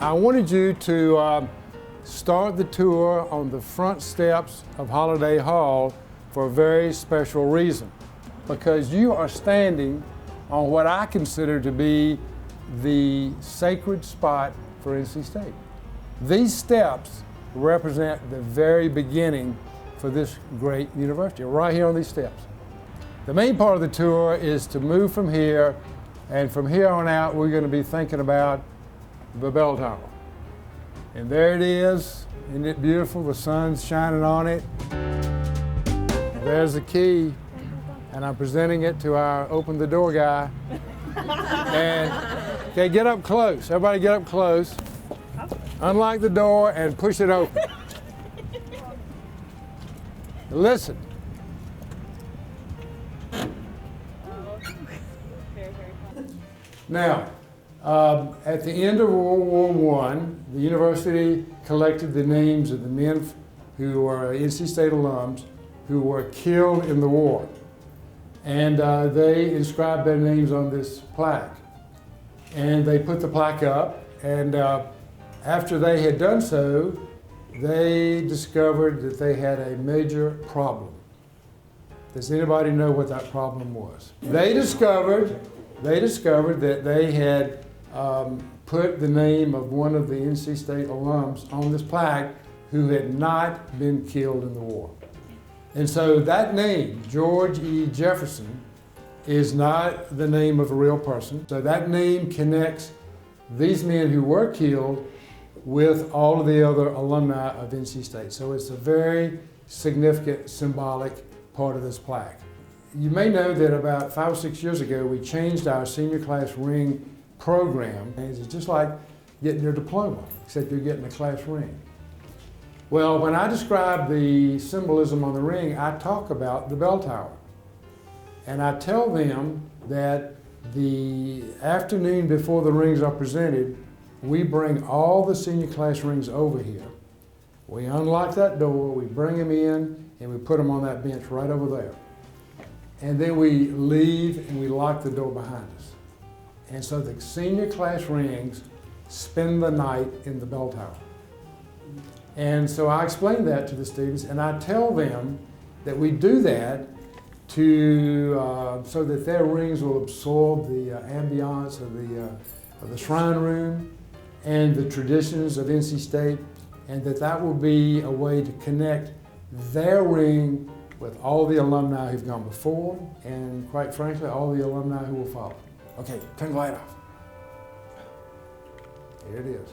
I wanted you to start the tour on the front steps of Holiday Hall for a very special reason, because you are standing on what I consider to be the sacred spot for NC State. These steps represent the very beginning for this great university, right here on these steps. The main part of the tour is to move from here, and from here on out we're going to be thinking about the bell tower. And there it is. Isn't it beautiful? The sun's shining on it. There's the key, and I'm presenting it to our open the door guy. And okay, get up close. Everybody get up close. Unlock the door and push it open. Listen. Now, at the end of World War I, the university collected the names of the men who were NC State alums who were killed in the war. And they inscribed their names on this plaque. And they put the plaque up, and after they had done so, they discovered that they had a major problem. Does anybody know what that problem was? They discovered that they had put the name of one of the NC State alums on this plaque who had not been killed in the war. And so that name, George E. Jefferson, is not the name of a real person. So that name connects these men who were killed with all of the other alumni of NC State. So it's a very significant, symbolic part of this plaque. You may know that about 5 or 6 years ago, we changed our senior class ring program. It's just like getting your diploma, except you're getting a class ring. Well, when I describe the symbolism on the ring, I talk about the bell tower. And I tell them that the afternoon before the rings are presented, we bring all the senior class rings over here. We unlock that door, we bring them in, and we put them on that bench right over there. And then we leave and we lock the door behind us. And so the senior class rings spend the night in the bell tower. And so I explain that to the students, and I tell them that we do that so that their rings will absorb the ambiance of the shrine room and the traditions of NC State, and that will be a way to connect their ring with all the alumni who've gone before, and quite frankly, all the alumni who will follow. Okay, turn the light off. Here it is.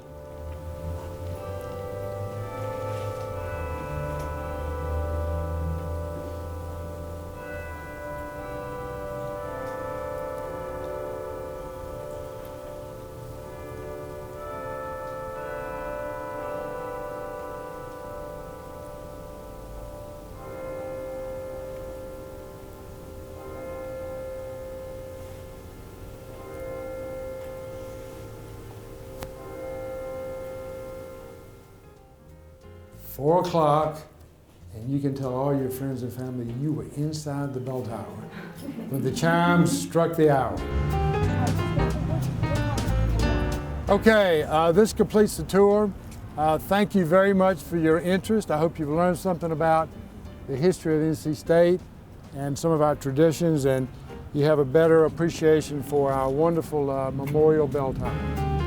"4 o'clock, and you can tell all your friends and family you were inside the bell tower when the chimes struck the hour." Okay, this completes the tour. Thank you very much for your interest. I hope you've learned something about the history of NC State and some of our traditions, and you have a better appreciation for our wonderful Memorial Belltower.